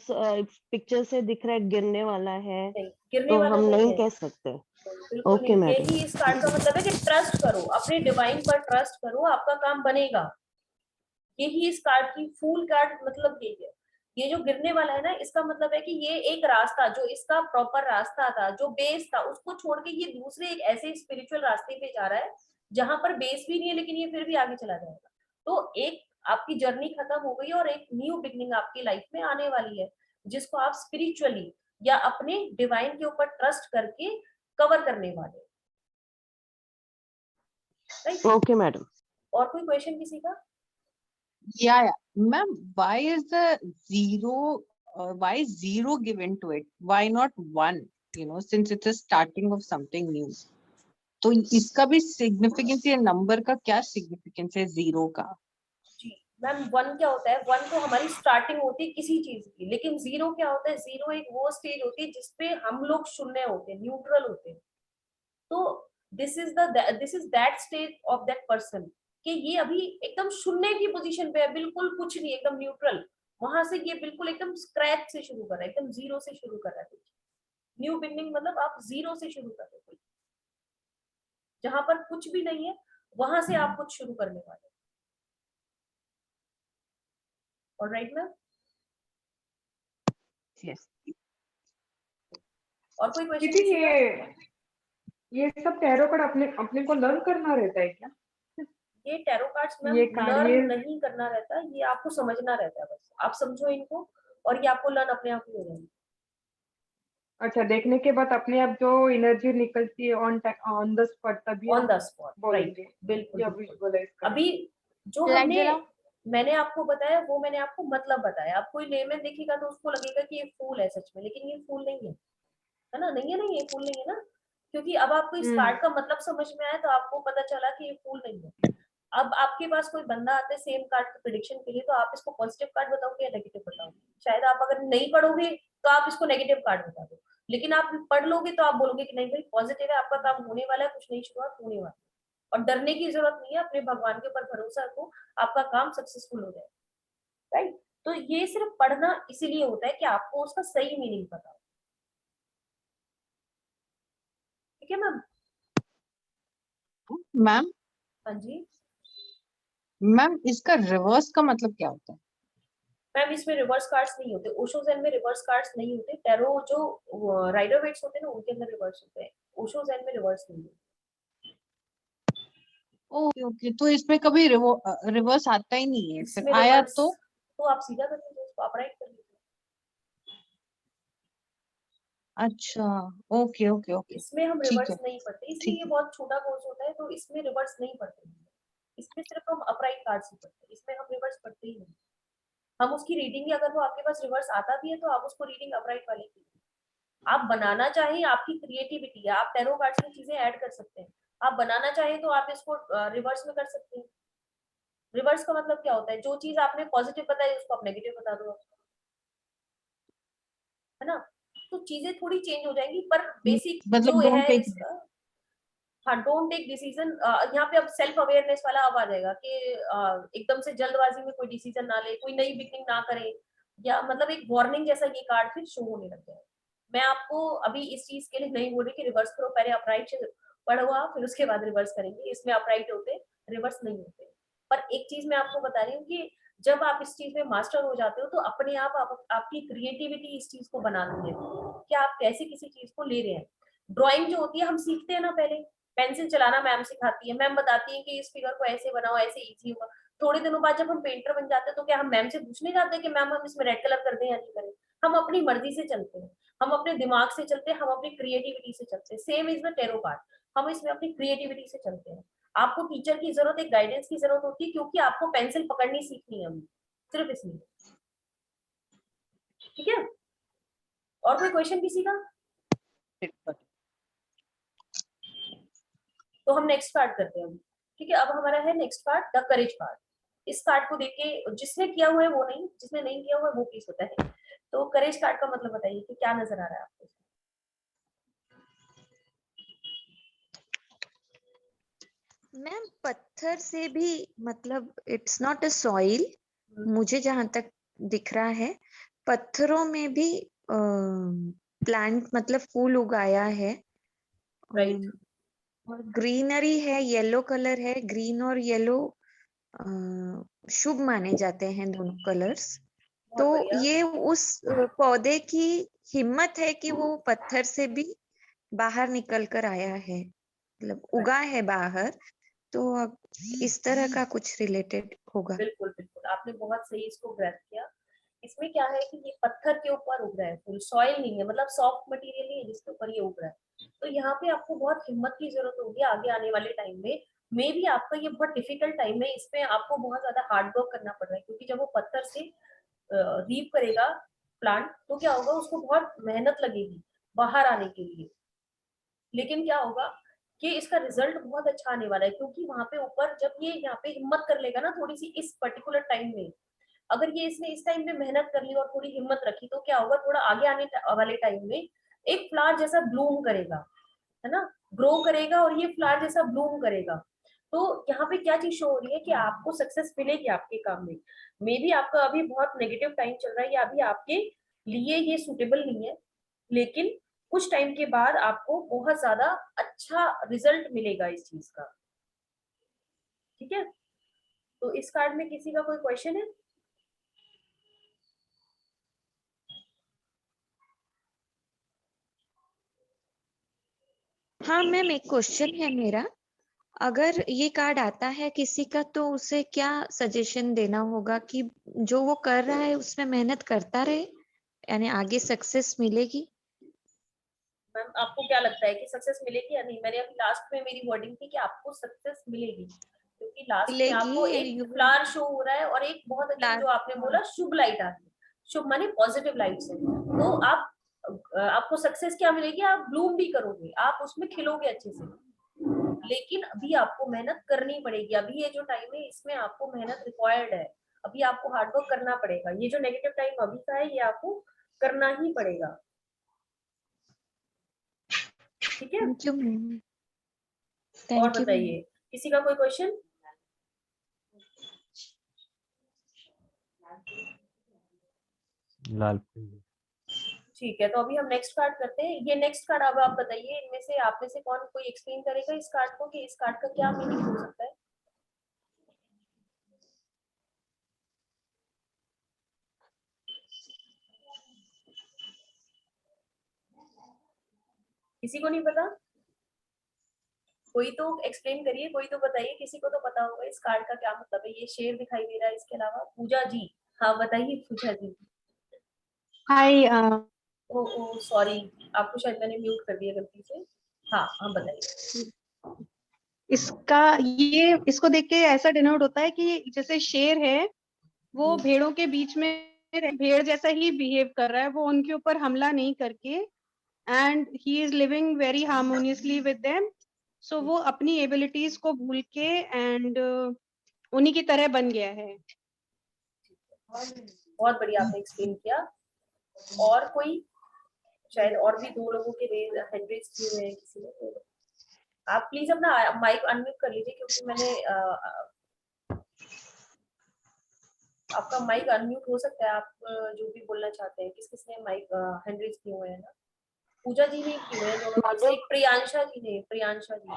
G: पिक्चर से दिख रहा है गिरने वाला है,
B: नहीं, गिरने
G: तो
B: वाला
G: हम
B: नहीं
G: नहीं
B: है,
G: कह सकते।
B: बिल्कुल
G: ओके
B: नहीं।
G: मैडम।
B: यही इस कार्ड का मतलब है कि ट्रस्ट करो, अपने डिवाइन पर ट्रस्ट करो, आपका काम बनेगा। यही इस कार्ड की फूल कार्ड मतलब यही है। ये जो गिरने वाला है ना, इसका मतलब है कि ये एक रास्ता, जो इसका प्रॉपर रास्ता था, जो बेस था, उसको छोड़ के ये दूसरे एक ऐसे स्पिरिचुअल रास्ते पे जा रहा है जहां पर बेस भी नहीं है, लेकिन ये फिर भी आगे चला जाएगा। तो एक आपकी जर्नी खत्म हो गई और एक न्यू बिगनिंग आपकी लाइफ में आने वाली है, जिसको आप स्पिरिचुअली या अपने डिवाइन के ऊपर ट्रस्ट करके कवर करने वाले, राइट।
G: Okay madam.
B: और कोई क्वेश्चन किसी का?
H: Yeah, ma'am, why is the why is zero given to it? Why not one? Since it's a starting of something new. तो इसका भी सिग्निफिकेंस, या नंबर का क्या सिग्निफिकेंस है जीरो का?
B: जी मैम, 1 क्या होता है? 1 तो हमारी स्टार्टिंग होती है किसी चीज की, लेकिन 0 क्या होता है? 0 एक वो स्टेज होती है जिसपे हम लोग शून्य होते हैं, न्यूट्रल होते हैं। तो this is that stage of that person, कि ये अभी एकदम शून्य की पोजीशन पे है, बिल्कुल कुछ नहीं, एकदम न्यूट्रल। वहां से ये बिल्कुल एकदम स्क्रैच से शुरू कर रहा है, एकदम जीरो से शुरू कर रहा है। न्यू बिगनिंग मतलब आप जीरो से शुरू कर रहे हो, जहां पर कुछ भी नहीं है वहां से आप कुछ शुरू करने वाले। Alright ma'am?
H: Yes.
B: और कोई क्वेश्चन?
D: दीदी ये सब टैरो कार्ड अपने अपने को लर्न करना रहता है क्या?
B: ये टैरो कार्ड्स मैम
D: ये कार्ड
B: लर्न नहीं करना रहता है, ये आपको समझना रहता है। बस आप समझो इनको और ये आपको लर्न अपने आप ही हो जाएगी।
D: अच्छा, देखने के बाद अपने आप जो एनर्जी निकलती है ऑन द स्पॉट, तभी
B: ऑन
D: हम
B: द स्पॉट, राइट,
D: बोलेंगे
B: बिल्कुल
D: या
B: बिल्कुल।
D: विजुअलाइज करेंगे।
B: अभी जो मैंने आपको बताया वो मैंने आपको मतलब बताया। आप कोई लेमन देखेगा तो उसको लगेगा कि ये फूल है सच में, लेकिन ये फूल नहीं है ना? नहीं है ना, ये फूल नहीं है ना, क्योंकि अब आपको इस कार्ड का मतलब समझ में आया, तो आपको पता चला कि ये फूल नहीं है। अब आपके पास कोई बंदा आता है सेम कार्ड के प्रेडिक्शन के लिए, तो आप इसको पॉजिटिव कार्ड बताओगे या नेगेटिव बताओगे? शायद आप अगर नहीं पढ़ोगे तो आप इसको नेगेटिव कार्ड बता दो, लेकिन आप पढ़ लोगे तो आप बोलोगे कि नहीं भाई पॉजिटिव है, आपका काम होने वाला है, कुछ नई शुरुआत होने वाली है। और डरने की जरूरत नहीं है, अपने भगवान के ऊपर भरोसा रखो, आपका काम सक्सेसफुल हो जाएगा। राइट। तो ये सिर्फ पढ़ना इसीलिए होता है कि आपको उसका सही मीनिंग पता हो। ठीक है मैम?
H: मैम
B: हाँ जी
H: मैम इसका रिवर्स का मतलब क्या होता है?
B: मैम, इसमें रिवर्स कार्ड्स नहीं होते, ओशो ज़ेन में रिवर्स कार्ड्स नहीं होते। टैरो जो राइडर वेट्स होते हैं ना, उनके अंदर रिवर्स होते हैं। ओशो ज़ेन में रिवर्स नहीं होते।
H: ओके ओके, तो इसमें कभी रिवर्स आता ही नहीं है, फिर
B: इसमें
H: आया
B: रिवर्स तो आप सीधा कर लीजिए, उसको अपराइट कर लीजिए।
H: अच्छा ओके ओके ओके,
B: इसमें हम
H: ठीक
B: रिवर्स
H: है
B: नहीं पढ़ते, इसलिए
H: ठीक
B: ये
H: है।
B: बहुत छोटा कोर्स होता है, तो इसमें रिवर्स नहीं पढ़ते हैं। इसमें सिर्फ हम अपराइट कार्ड्स ही पढ़ते हैं, इसमें हम रिवर्स पढ़ते ही नहीं। हम उसकी रीडिंग ही, अगर वो आपके पास रिवर्स आता भी है तो आप उसको रीडिंग अपराइट वाले की, आप बनाना चाहें, आपकी क्रिएटिविटी है, आप टैरो कार्ड्स में चीजें ऐड कर सकते हैं। आप बनाना चाहें तो आप इसको रिवर्स में कर सकते हैं। रिवर्स का मतलब क्या होता है? जो चीज आपने पॉजिटिव बताई उसको आप नेगेटिव बता दो, है ना? तो चीजें थोड़ी चेंज हो जाएंगी, पर बेसिक जो
H: मतलब डोंट
B: है
H: टेक।
B: इसका, हाँ, डोंट टेक डिसीजन। यहाँ पे अब सेल्फ अवेयरनेस वाला अब आ जाएगा कि एकदम से जल्दबाजी में कोई डिसीजन ना ले, कोई नई बिगनिंग ना करे, या मतलब एक वार्निंग जैसा ये कार्ड फिर शो होने लग जाए। मैं आपको अभी इस चीज के लिए नहीं बोल रही कि रिवर्स करो, पहले अपराइट से पढ़ो आप, फिर उसके बाद रिवर्स करेंगे। इसमें अपराइट होते, रिवर्स नहीं होते। पर एक चीज मैं आपको बता रही हूँ कि जब आप इस चीज में मास्टर हो जाते हो तो अपने आप आपकी क्रिएटिविटी इस चीज को बनाती है कि आप कैसे किसी चीज को ले रहे हैं। ड्राइंग जो होती है हम सीखते हैं ना, पहले पेंसिल चलाना मैम सिखाती है, मैम बताती है कि इस फिगर को ऐसे बनाओ, ऐसे इजी होगा। थोड़े दिनों बाद जब हम पेंटर बन जाते हैं तो क्या हम मैम से पूछने जाते हैं कि मैम हम इसमें रेड कलर कर दें या नहीं करें? हम अपनी मर्जी से चलते हैं, हम अपने दिमाग से चलते हैं, हम अपनी क्रिएटिविटी से चलते हैं। Same is the tarot card, हम इसमें अपनी क्रिएटिविटी से चलते हैं। आपको टीचर की जरूरत, एक गाइडेंस की जरूरत होती है, क्योंकि आपको पेंसिल पकड़नी सीखनी है अभी, सिर्फ इसलिए। ठीक है? और कोई क्वेश्चन किसी का? तो हम नेक्स्ट कार्ड करते हैं। ठीक है, अब हमारा है next card, the courage card. इस कार्ड को देख के जिसने किया हुआ है वो नहीं, जिसने नहीं किया हुआ है वो प्लीज होता है। तो करेज कार्ड का मतलब बताइए कि क्या नजर आ रहा है आपको?
I: मैम पत्थर से भी, मतलब इट्स नॉट अ सॉइल, मुझे जहां तक दिख रहा है पत्थरों में भी प्लांट, मतलब फूल उगाया है।
B: राइट।
I: और ग्रीनरी है, येलो कलर है, ग्रीन और येलो शुभ माने जाते हैं दोनों कलर्स। तो
B: बहुत बढ़िया।
I: ये उस पौधे की हिम्मत है कि वो पत्थर से भी बाहर निकल कर आया है, मतलब उगा है बाहर। तो अब इस तरह का कुछ रिलेटेड होगा।
B: बिल्कुल बिल्कुल, आपने बहुत सही इसको ग्रैस्प किया। इसमें क्या है कि ये पत्थर के ऊपर उग रहा है, फुल सॉइल नहीं है, मतलब सॉफ्ट मटेरियल नहीं है जिसके ऊपर ये उग रहा है। तो यहाँ पे आपको बहुत हिम्मत की जरूरत होगी आगे आने वाले टाइम में। मे भी आपका ये बहुत डिफिकल्ट टाइम है, इसमें आपको बहुत ज्यादा हार्ड वर्क करना पड़ रहा है, क्योंकि जब वो पत्थर से रीप करेगा प्लांट तो क्या होगा, उसको बहुत मेहनत लगेगी बाहर आने के लिए। लेकिन क्या होगा कि इसका रिजल्ट बहुत अच्छा आने वाला है, क्योंकि वहां पे ऊपर जब ये यहाँ पे हिम्मत कर लेगा ना थोड़ी सी इस पर्टिकुलर टाइम में, अगर ये इसने इस टाइम में मेहनत कर ली और थोड़ी हिम्मत रखी, तो क्या होगा, थोड़ा आगे आने वाले टाइम में एक फ्लावर जैसा ब्लूम करेगा, है ना, ग्रो करेगा और ये फ्लावर जैसा ब्लूम करेगा। तो यहाँ पे क्या चीज शो हो रही है कि आपको सक्सेस मिलेगी आपके काम में। मे बी आपका अभी बहुत नेगेटिव टाइम चल रहा है या अभी आपके लिए ये सुटेबल नहीं है, लेकिन कुछ टाइम के बाद आपको बहुत ज्यादा अच्छा रिजल्ट मिलेगा इस चीज का। ठीक है? तो इस कार्ड में किसी का कोई क्वेश्चन है?
I: हाँ मैम, एक क्वेश्चन है मेरा। अगर ये कार्ड आता है किसी का तो उसे क्या सजेशन देना होगा कि जो वो कर रहा है उसमें मेहनत करता रहे, यानी आगे सक्सेस मिलेगी?
B: मैम आपको क्या लगता है कि सक्सेस मिलेगी या नहीं? मैंने अभी लास्ट में मेरी वर्डिंग थी कि आपको सक्सेस मिलेगी, क्योंकि लास्ट में
I: मिलेगी।
B: आपको एक
I: यू
B: फ्लावर शो हो रहा है और एक बहुत अच्छी जो आपने बोला शुभ लाइट आ रही है। शुभ माने पॉजिटिव लाइट से, तो आप आपको सक्सेस क्या मिलेगी, आप ब्लूम भी करोगे, आप उसमें खिलोगे अच्छे से। लेकिन अभी आपको मेहनत करनी पड़ेगी, अभी ये जो टाइम है इसमें आपको मेहनत रिक्वायर्ड है, अभी आपको हार्डवर्क करना पड़ेगा। ये जो नेगेटिव टाइम अभी का है ये आपको करना ही पड़ेगा। ठीक है?
I: Thank you ma'am.
B: और
I: थैंक यू मैम।
B: बताइए, किसी का कोई क्वेश्चन?
F: लाल
B: ठीक है, तो अभी हम नेक्स्ट कार्ड करते हैं। ये नेक्स्ट कार्ड अब आप बताइए, इनमें से आप में से कौन कोई एक्सप्लेन करेगा इस कार्ड को कि इस कार्ड का क्या मीनिंग हो सकता है? किसी को नहीं पता? कोई तो एक्सप्लेन करिए, कोई तो बताइए, किसी को तो पता होगा इस कार्ड का क्या मतलब है। ये शेर दिखाई दे रहा है, इसके अलावा पूजा जी, हाँ बताइए पूजा जी।
J: हाय
B: ओ ओ सॉरी, आपको शायद मैंने म्यूट कर दिया गलती से। हाँ हाँ बताइए।
J: इसको देख के ऐसा डिनोट होता है कि जैसे शेर है वो भेड़ों के बीच में भेड़ जैसा ही बिहेव कर रहा है, वो उनके ऊपर हमला नहीं करके, and he is living very harmoniously with them. So वो अपनी एबिलिटीज को भूल के एंड उन्हीं की तरह बन गया है।
B: बहुत बढ़िया आपने एक्सप्लेन किया। और कोई, शायद और भी 2 लोगों के हैंड रेज किए हुए हैं किसी ने, तो आप प्लीज अपना माइक अनम्यूट कर लीजिए, क्योंकि मैंने आपका माइक अनम्यूट हो सकता है। आप जो भी बोलना चाहते हैं, किस किसने माइक हैंड रेज किए हुए हैं ना? पूजा जी ने किए हुए हैं दोनों में से, एक प्रियांशा जी ने। प्रियांशा जी।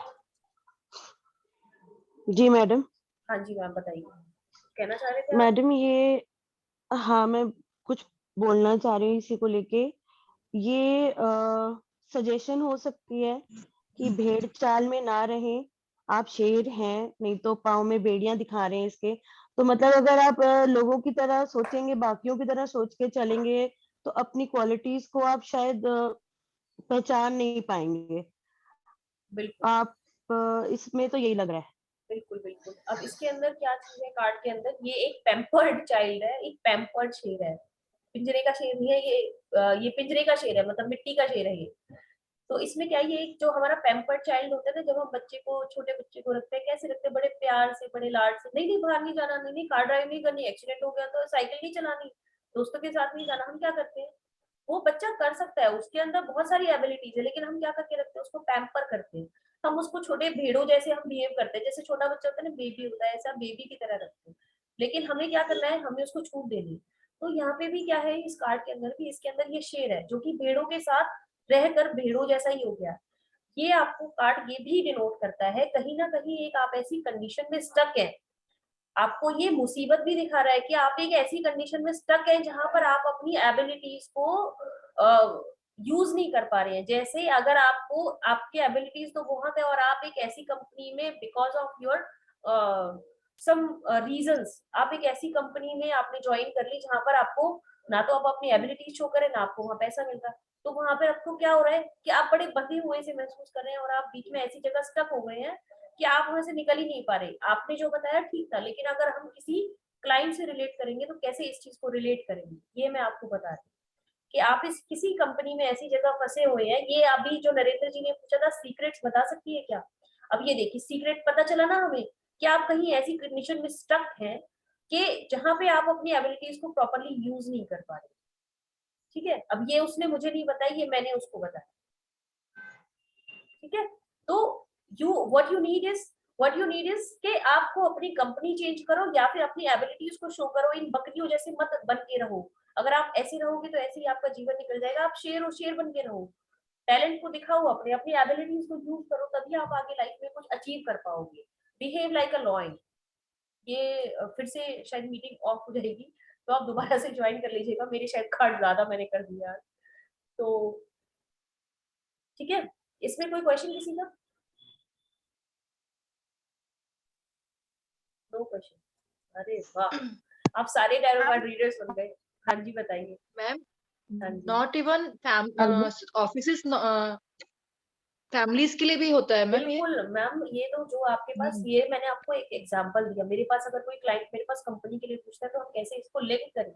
G: जी मैडम।
B: हाँ जी मैम बताइए, कहना चाह रहे थे आप?
G: मैडम ये, हाँ मैं कुछ बोलना चाह रही हूँ इसी को लेके। ये सजेशन हो सकती है कि भेड़ चाल में ना रहे। आप शेर हैं, नहीं तो पाँव में बेड़ियां दिखा रहे हैं इसके। तो मतलब अगर आप लोगों की तरह सोचेंगे, बाकियों की तरह सोच के चलेंगे, तो अपनी क्वालिटीज को आप शायद पहचान नहीं पाएंगे।
B: बिल्कुल
G: आप इसमें तो यही लग रहा है।
B: बिल्कुल बिल्कुल। अब इसके अंदर क्या चीज है कार्ड के अंदर? ये एक पैम्पर्ड चाइल्ड है, एक पैम्पर्ड शेर है। पिंजरे का शेर नहीं है ये, ये पिंजरे का शेर है, मतलब मिट्टी का शेर है ये। तो इसमें क्या, ये एक जो हमारा पैम्पर्ड चाइल्ड होता है ना, जब हम बच्चे को, छोटे बच्चे को रखते हैं, कैसे रखते हैं? बड़े प्यार से, बड़े लाड से। नहीं नहीं बाहर नहीं जाना, नहीं नहीं कार ड्राइव नहीं करनी, एक्सीडेंट हो गया तो साइकिल नहीं चलानी, दोस्तों के साथ नहीं जाना। हम क्या करते हैं, वो बच्चा कर सकता है, उसके अंदर बहुत सारी एबिलिटीज है, लेकिन हम क्या करके रखते हैं, उसको पैम्पर करते हैं। हम उसको छोटे भेड़ों जैसे हम बिहेव करते हैं, जैसे छोटा बच्चा होता है ना, बेबी होता है, ऐसा बेबी की तरह रखते हैं। लेकिन हमें क्या करना है, हमें उसको छूट देनी। तो यहाँ पे भी क्या है, इस कार्ड के अंदर भी, इसके अंदर ये शेर है जो कि भेड़ों के साथ रहकर भेड़ों जैसा ही हो गया। ये आपको कार्ड ये भी डिनोट करता है, कहीं ना कहीं एक आप ऐसी कंडीशन में स्टक है। आपको ये मुसीबत भी दिखा रहा है कि आप एक ऐसी कंडीशन में स्टक है जहां पर आप अपनी एबिलिटीज को यूज नहीं कर पा रहे हैं। जैसे अगर आपको, आपके एबिलिटीज तो बहुत है और आप एक ऐसी कंपनी में, because of your some reasons, आप एक ऐसी कंपनी में आपने ज्वाइन कर ली जहां पर आपको ना तो आप अपनी एबिलिटीज शो करें, ना आपको वहां पैसा मिल रहा है। तो वहां पर आपको क्या हो रहा है कि आप बड़े बंधे हुए से महसूस कर रहे हैं और आप बीच में ऐसी जगह स्टक हो गए हैं कि आप वहां से निकल ही नहीं पा रहे। आपने जो बताया ठीक था, लेकिन अगर हम किसी क्लाइंट से रिलेट करेंगे तो कैसे इस चीज को रिलेट करेंगे, ये मैं आपको बता रही हूँ कि आप इस किसी कंपनी में ऐसी जगह फंसे हुए हैं। ये अभी जो नरेंद्र जी ने पूछा था, सीक्रेट्स बता सकती है क्या? अब ये देखिए, सीक्रेट पता चला ना हमें कि आप कहीं ऐसी कंडीशन में स्टक हैं कि जहां पे आप अपनी एबिलिटीज को प्रॉपरली यूज नहीं कर पा रहे। ठीक है, अब ये उसने मुझे नहीं बताया, ये मैंने उसको बताया। ठीक है, तो व्हाट यू नीड इज कि आपको अपनी कंपनी चेंज करो या फिर अपनी एबिलिटीज को शो करो। इन बकरियों जैसे मत बन के रहो। अगर आप ऐसे रहोगे तो ऐसे ही आपका जीवन निकल जाएगा। आप शेर और शेर बन के रहो, टैलेंट को दिखाओ, अपने अपनी एबिलिटीज को यूज करो, तभी आप आगे लाइफ में कुछ अचीव कर पाओगे। Behave like a lion. ये फिर से शायद मीटिंग ऑफ हो जाएगी, तो आप दोबारा से ज्वाइन कर लीजिएगा। मेरे शायद कार्ड ज्यादा मैंने कर दिया, तो ठीक है। इसमें कोई क्वेश्चन किसी का? No question. अरे वाह, आप सारे टैरो कार्ड रीडर्स बन गए। हाँ जी बताइए
K: मैम।
B: हाँ जी।
K: Not even
D: hello
K: offices, families के लिए भी होता है मैम ये?
B: बिल्कुल मैम, ये तो जो आपके पास, ये मैंने आपको एक एग्जांपल दिया। मेरे पास अगर कोई क्लाइंट मेरे पास कंपनी के लिए पूछता है तो हम कैसे इसको लिंक करें,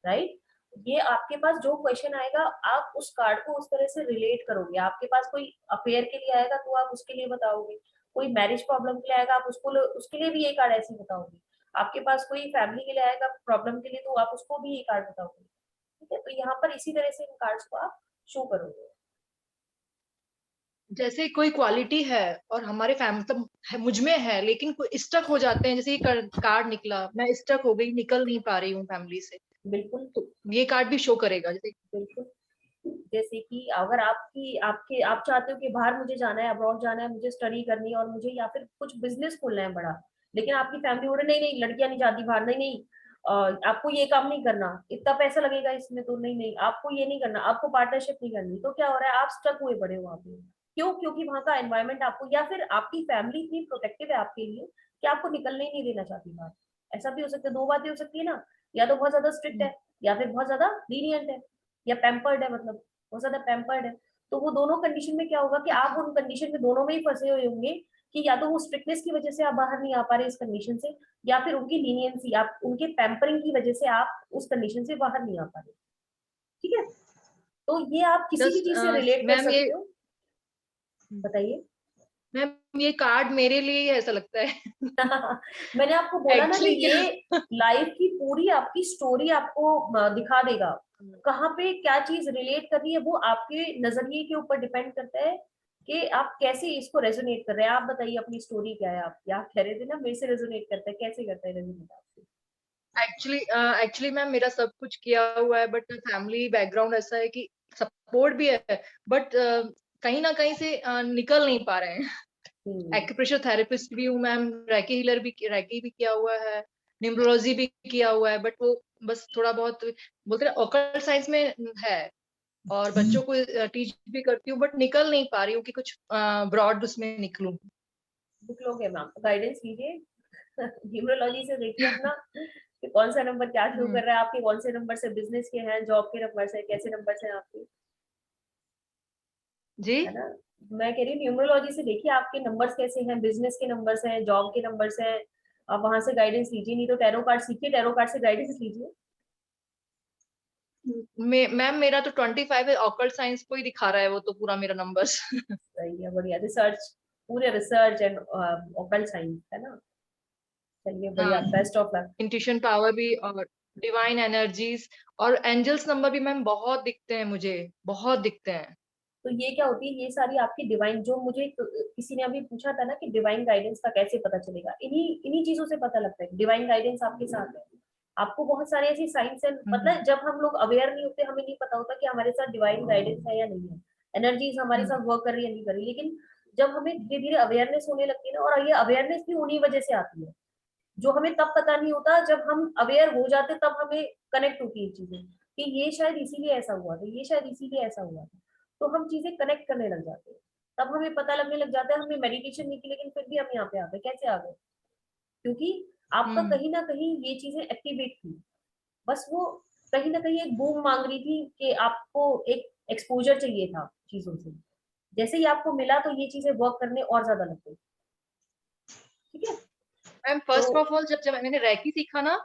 B: राइट? ये आपके पास जो क्वेश्चन आएगा, आप उस कार्ड को उस तरह से रिलेट करोगे। आपके पास कोई अफेयर के लिए आएगा तो आप उसके लिए बताओगे, कोई मैरिज प्रॉब्लम के लिए आएगा आप उसको, उसके लिए भी ये कार्ड ऐसे बताओगे। आपके पास कोई फैमिली के लिए आएगा प्रॉब्लम के लिए, तो आप उसको भी ये कार्ड बताओगे। ठीक है, तो यहाँ पर इसी तरह से इन कार्ड्स को आप शो करोगे।
K: जैसे कोई क्वालिटी है और हमारे फैमिली मुझ में है, लेकिन स्टक हो जाते हैं। जैसे ये कार्ड निकला, मैं स्टक हो गई, निकल नहीं पा रही हूँ फैमिली से,
B: बिल्कुल
K: तो ये कार्ड भी शो करेगा। जैसे
B: बिल्कुल जैसे कि अगर आप चाहते हो कि बाहर मुझे जाना है, अब्रॉड जाना है, मुझे स्टडी करनी है और मुझे या फिर कुछ बिजनेस खोलना है बड़ा, लेकिन आपकी फैमिली बोल रही नहीं नहीं लड़कियां नहीं जाती बाहर, नहीं नहीं आपको ये काम नहीं करना, इतना पैसा लगेगा इसमें, तो नहीं नहीं आपको ये नहीं करना, आपको पार्टनरशिप नहीं करनी, तो क्या हो रहा है, आप स्टक हुए पड़े हो वहां पे। क्यों? क्योंकि वहां का एनवायरमेंट आपको, या फिर आपकी फैमिली इतनी प्रोटेक्टिव है आपके लिए कि आपको निकलने ही नहीं देना चाहती बाहर। ऐसा भी हो सकता है, दो बातें हो सकती है ना, या तो बहुत ज्यादा स्ट्रिक्ट है या फिर बहुत ज्यादा लीनियंट है या पैम्पर्ड है, मतलब बहुत ज्यादा पैम्पर्ड है। तो वो दोनों कंडीशन में क्या होगा कि आप उन कंडीशन में दोनों में ही फंसे हुए होंगे कि या तो वो स्ट्रिक्टनेस की वजह से आप बाहर नहीं आ पा रहे इस कंडीशन से, या फिर उनकी लीनियंसी, आप उनके पैम्परिंग की वजह से आप उस कंडीशन से बाहर नहीं आ पा रहे। ठीक है, तो ये आप किसी भी चीज से रिलेट कर
K: मैम ये
B: सकते हो। बताइए।
K: मैम ये कार्ड मेरे लिए ही ऐसा लगता है।
B: मैंने आपको बोला ना कि
K: एक्चुअली
B: ये लाइफ की पूरी आपकी स्टोरी आपको दिखा देगा, कहाँ पे क्या चीज रिलेट कर रही है, वो आपके नजरिए के ऊपर डिपेंड करता है कि आप कैसे इसको रेजोनेट कर रहे हैं। आप बताइए अपनी स्टोरी क्या है, आप क्या कह रहे थे ना, मेरे से रेजोनेट करता है, कैसे करता है रेजोनेट आपसे?
K: एक्चुअली मैम मेरा सब कुछ किया हुआ है, बट फैमिली बैकग्राउंड ऐसा है कि सपोर्ट भी है, बट कहीं ना कहीं से निकल नहीं पा रहे हैं। एक्यूप्रेशर थेरेपिस्ट भी हूँ मैम, रैकी भी किया हुआ है, न्यूमरोलॉजी भी किया हुआ है, बट वो बस थोड़ा बहुत बोलते हैं ऑकल्ट साइंस में है, और बच्चों को टीच भी करती हूँ, बट निकल नहीं पा रही हूँ कि कुछ ब्रॉड उसमें निकलूं।
B: निकलोगे मैम, गाइडेंस लीजिए। न्यूमरोलॉजी से देखिए अपना कि कौन सा नंबर क्या शो कर रहा है आपके, कौन से नंबर से बिजनेस के हैं, जॉब के नंबर से, कैसे नंबर से आपके,
K: जी
B: है ना। मैं कह रही हूँ न्यूमरोलॉजी से देखिए आपके नंबर्स कैसे हैं, बिजनेस के नंबर्स हैं, जॉब के नंबर्स हैं, आप वहां से गाइडेंस लीजिए, नहीं तो टैरो कार्ड सीखिए, टैरो कार्ड से गाइडेंस लीजिए।
K: मैम मेरा तो 25 है, ऑकल्ट साइंस को ही दिखा रहा है वो तो पूरा मेरा नंबर्स।
B: सही है, बढ़िया, रिसर्च, पूरे रिसर्च एंड ओकल्ट साइंस, है ना। चलिए बढ़िया,
K: हाँ,
B: best of luck.
K: Intuition power भी और डिवाइन एनर्जीज और एंजल्स नंबर भी मैम बहुत दिखते हैं मुझे, बहुत दिखते हैं।
B: तो ये क्या होती है, ये सारी आपकी डिवाइन, जो मुझे किसी ने अभी पूछा था ना कि डिवाइन गाइडेंस का कैसे पता चलेगा, इन्हीं इन्हीं चीजों से पता लगता है डिवाइन गाइडेंस आपके साथ है। आपको बहुत सारे ऐसी साइंस है, मतलब जब हम लोग अवेयर नहीं होते, हमें नहीं पता होता कि हमारे साथ डिवाइन गाइडेंस है या नहीं है, एनर्जीज हमारे साथ वर्क कर रही है नहीं कर रही, लेकिन जब हमें धीरे धीरे अवेयरनेस होने लगती है ना, और ये अवेयरनेस भी उन्हीं वजह से आती है, जो हमें तब पता नहीं होता, जब हम अवेयर हो जाते तब हमें कनेक्ट होती है चीजें कि ये शायद इसीलिए ऐसा हुआ था, ये शायद इसीलिए ऐसा हुआ था, तो हम चीजें कनेक्ट करने लग जाते हैं, तब हमें पता लगने लग जाता है। हमने मेडिटेशन नहीं की, लेकिन फिर भी हम यहाँ पे आ गए, कैसे आ गए? क्योंकि आपका कहीं ना कहीं ये चीजें एक्टिवेट थी, बस वो कहीं ना कहीं एक बूम मांग रही थी कि आपको एक एक्सपोजर चाहिए था चीजों से, जैसे ही आपको मिला तो ये चीजें वर्क करने और ज्यादा लग गई। ठीक है,
K: मैम फर्स्ट ऑफ ऑल जब मैंने रैकी सीखा ना,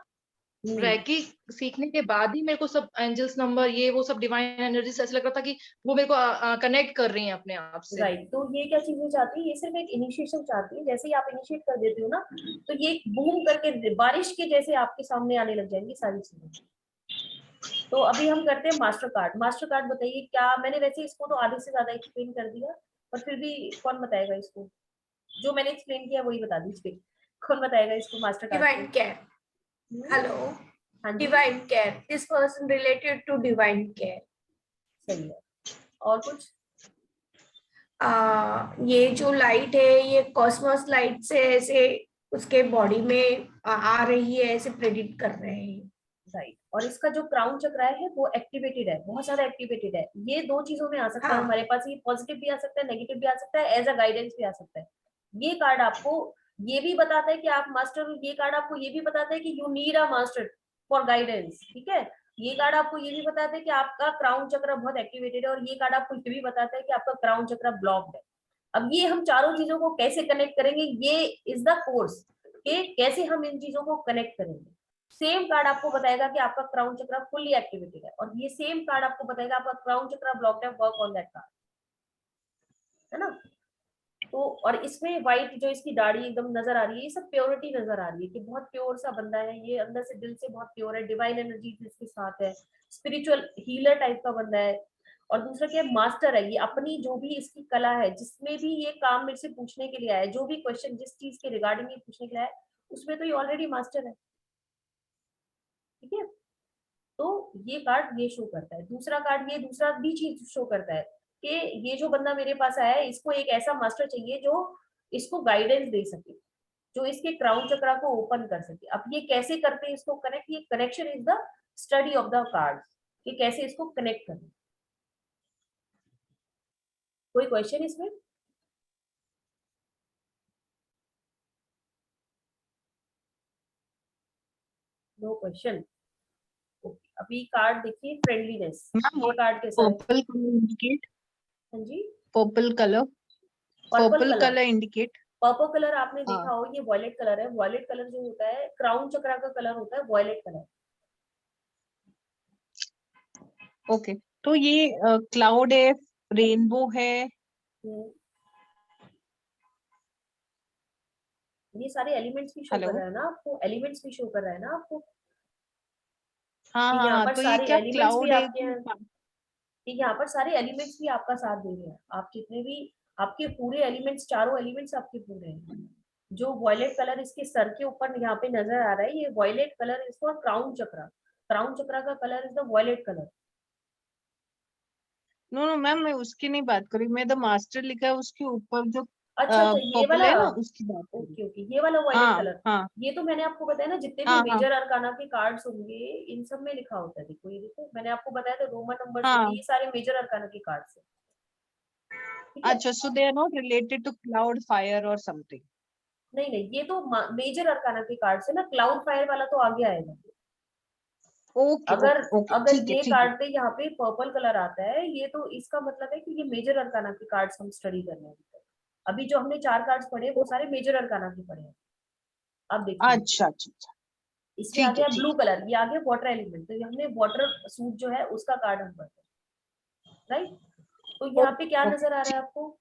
B: हम्म,
K: रैकी सीखने के बाद ही मेरे को सब एंजल्स नंबर ये वो सब डिवाइन एनर्जी ऐसा लग रहा था कि वो मेरे को कनेक्ट कर रही हैं अपने आप से।
B: राइट, तो ये क्या चीजें चाहती है, ये सिर्फ एक इनिशिएशन चाहती है, जैसे ही आप इनिशिएट कर देते हो ना, तो ये बूम करके बारिश के जैसे आपके सामने आने लग जाएंगी सारी चीजें। तो अभी हम करते हैं मास्टर कार्ड। मास्टर कार्ड बताइए क्या, मैंने वैसे इसको तो आधे से ज्यादा एक्सप्लेन कर दिया, पर फिर भी कौन बताएगा इसको, जो मैंने एक्सप्लेन किया वही बता दीजिए, कौन बताएगा इसको मास्टर कार्ड
L: Divine
B: को?
L: care. Hello.
B: हाँ जी,
L: Divine care. This person related to divine care.
B: सही है, और कुछ?
L: ये जो लाइट है ये कॉस्मोस लाइट से ऐसे उसके बॉडी में आ रही है, ऐसे प्रेडिक्ट कर रहे हैं।
B: राइट, और इसका जो क्राउन चक्र है वो एक्टिवेटेड है, बहुत ज्यादा एक्टिवेटेड है। ये दो चीजों में आ सकता है
L: हाँ।
B: हमारे पास, ये पॉजिटिव भी आ सकता है, नेगेटिव भी आ सकता है, एज अ गाइडेंस भी आ सकता है। ये कार्ड आपको ये भी बताता है कि आप मास्टर, ये कार्ड आपको ये भी बताता है कि you need a master for guidance. ठीक है, ये कार्ड आपको ये भी बताता है कि आपका क्राउन चक्र बहुत एक्टिवेटेड है, और ये कार्ड आपको ये भी बताता है कि आपका क्राउन चक्र ब्लॉक्ड है। अब ये हम चारों चीजों को कैसे कनेक्ट करेंगे, ये इज द कोर्स कि कैसे हम इन चीजों को कनेक्ट करेंगे। सेम कार्ड आपको बताएगा कि आपका क्राउन चक्र फुल्ली एक्टिवेटेड है, और ये सेम कार्ड आपको बताएगा आपका क्राउन चक्र ब्लॉक्ड है, वर्क ऑन दैट कार्ड, है ना। तो और इसमें व्हाइट जो इसकी दाढ़ी एकदम नजर आ रही है, ये सब प्योरिटी नजर आ रही है कि बहुत प्योर सा बंदा है ये, अंदर से दिल से बहुत प्योर है, डिवाइन एनर्जी इसके साथ है, स्पिरिचुअल हीलर टाइप का बंदा है। और दूसरा क्या है, मास्टर है ये, अपनी जो भी इसकी कला है, जिसमें भी ये काम मेरे से पूछने के लिए आया है, जो भी क्वेश्चन जिस चीज के रिगार्डिंग ये पूछने के लिए आया है, उसमें तो ये ऑलरेडी मास्टर है। ठीक है, तो ये कार्ड ये शो करता है। दूसरा कार्ड ये दूसरा भी चीज शो करता है कि ये जो बंदा मेरे पास आया है, इसको एक ऐसा मास्टर चाहिए जो इसको गाइडेंस दे सके, जो इसके क्राउन चक्रा को ओपन कर सके। अब ये कैसे करते हैं इसको कनेक्ट, ये connection is the study of the card, कि कैसे इसको कनेक्ट करें। कोई क्वेश्चन इसमें? No question. अभी कार्ड देखिए फ्रेंडलीनेस, ये कार्ड कैसा है?
H: पर्पल कलर इंडिकेट,
B: हाँ जी,
H: purple colour, purple colour indicate.
B: Purple colour आपने देखा हो, ये वॉयलेट कलर है। वॉयलेट कलर जो होता है क्राउन चक्रा का कलर होता है वॉयलेट कलर।
H: ओके, तो ये क्लाउड है, रेनबो है,
B: ये सारे एलिमेंट्स भी शो कर रहा है ना आपको, एलिमेंट्स भी शो कर रहा है ना आपको।
H: हाँ
B: कि यहाँ
H: हाँ,
B: पर
H: तो ये
B: सारे
H: क्या
B: एलिमेंट्स भी
H: क्लाउड है
B: आपके कि यहाँ पर सारे एलिमेंट्स भी आपका साथ दे रहे हैं। आप जितने भी आपके पूरे एलिमेंट्स, चारों एलिमेंट्स आपके पूरे हैं। जो वॉयलेट कलर इसके सर के ऊपर यहाँ पे नजर आ रहा है, ये वॉयलेट कलर इसको क्राउन चक्रा, क्राउन चक्रा का colour is the violet colour.
H: No no ma'am, मैं उसकी नहीं बात कर रही, मैं द मास्टर लिखा है उसके ऊपर जो
B: अच्छा अच्छा, ये
H: पर्पल
B: वाला,
H: है ना, उसकी बात कर रही
B: ओके ओके, ये वाला वॉयलेट
H: हाँ
B: कलर।
H: हाँ
B: ये तो मैंने आपको बताया ना, जितने भी
H: हाँ
B: मेजर अरकाना के कार्ड्स होंगे इन सब में लिखा होता है। देखो ये देखो, मैंने आपको बताया था रोमन नंबर से
H: हाँ।
B: ये सारे मेजर अरकाना के कार्ड्स हैं। ठीक है?
H: अच्छा, so they are not related to cloud, fire और समथिंग।
B: नहीं नहीं, ये तो मेजर अरकाना के कार्ड्स है ना, क्लाउड फायर वाला तो आगे आएगा।
H: ओके
B: अगर
H: ओके,
B: अगर
H: ठीक है
B: ये
H: ठीक है।
B: कार्ड पे यहाँ पे पर्पल कलर आता है, ये तो इसका मतलब है कि ये मेजर अरकाना के कार्ड्स हम स्टडी कर रहे हैं। अभी जो हमने 4 कार्ड्स पढ़े वो सारे मेजर अरकाना के पढ़े हैं। अब देखिए
H: अच्छा अच्छा अच्छा,
B: इसमें आ
H: ठीक है
B: गया
H: ठीक
B: ब्लू कलर, ये आ गया वाटर एलिमेंट, तो ये हमने वाटर सूट जो है उसका कार्ड हम पढ़ते हैं, राइट। तो यहाँ पे क्या नजर आ रहा है आपको?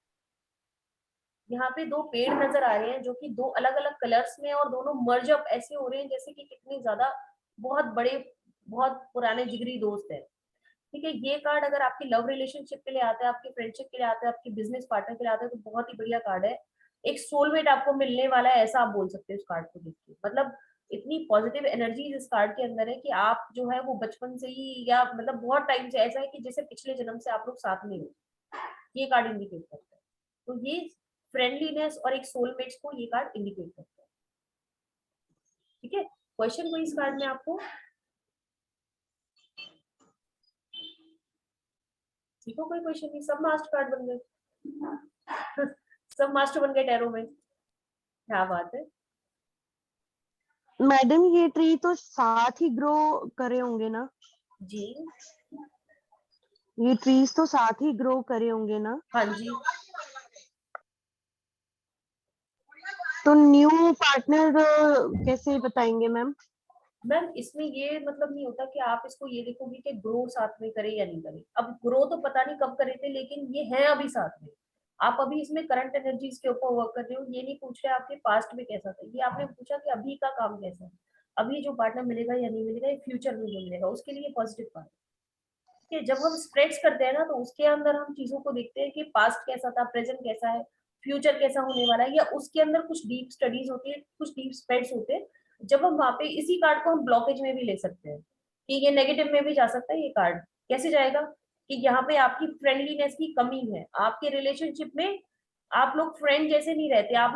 B: यहाँ पे 2 पेड़ नजर आ रहे हैं जो कि 2 अलग अलग कलर्स में, और दोनों मर्ज अप ऐसे हो रहे हैं जैसे कि कितने ज्यादा बहुत बड़े, बहुत पुराने जिगरी दोस्त है। ठीक है, ये कार्ड अगर आपकी लव रिलेशनशिप के लिए आता है, आपकी फ्रेंडशिप के लिए आता है, आपके बिजनेस पार्टनर के लिए आता है, तो बहुत ही बढ़िया कार्ड है। एक सोलमेट आपको मिलने वाला है, ऐसा आप बोल सकते हो इस कार्ड को देख के। मतलब इतनी पॉजिटिव एनर्जी इस कार्ड के अंदर है कि आप जो है वो बचपन से ही, या मतलब बहुत टाइम से ऐसा है कि जैसे पिछले जन्म से आप लोग साथ में हो, ये कार्ड इंडिकेट करता है। तो ये फ्रेंडलीनेस और एक सोलमेट्स को ये कार्ड इंडिकेट करता है। ठीक है, क्वेश्चन कोई इस कार्ड में आपको? ठीक हो, कोई क्वेश्चन नहीं, सब मास्टर कार्ड बन गए। सब मास्टर बन गए टैरो में, क्या बात है।
G: मैडम ये ट्री तो साथ ही ग्रो करे होंगे ना?
B: जी,
G: ये ट्रीज तो साथ ही ग्रो करे होंगे ना?
B: हाँ जी।
G: तो न्यू पार्टनर कैसे बताएंगे मैम?
B: मैम इसमें ये मतलब नहीं होता कि आप इसको ये देखोगे कि ग्रो साथ में करे या नहीं करे। अब ग्रो तो पता नहीं कब करे थे, लेकिन ये है अभी साथ में। आप अभी इसमें करंट एनर्जीज के ऊपर वर्क कर रहे हो, ये नहीं पूछ रहे आपके पास्ट में कैसा था, ये आपने पूछा कि अभी का काम कैसा है, अभी जो पार्टनर मिलेगा या नहीं मिलेगा, या फ्यूचर में जो मिलेगा उसके लिए पॉजिटिव पार्ट। ठीक है, जब हम स्प्रेड्स करते हैं ना, तो उसके अंदर हम चीजों को देखते हैं कि पास्ट कैसा था, प्रेजेंट कैसा है, फ्यूचर कैसा होने वाला है, या उसके अंदर कुछ डीप स्टडीज होती है, कुछ डीप स्प्रेड्स होते हैं। जब हम वहां पे इसी कार्ड को हम ब्लॉकेज में भी ले सकते हैं कि ये नेगेटिव में भी जा सकता है। ये कार्ड कैसे जाएगा कि यहाँ पे आपकी फ्रेंडलीनेस की कमी है, आपके रिलेशनशिप में आप लोग फ्रेंड जैसे नहीं रहते, आप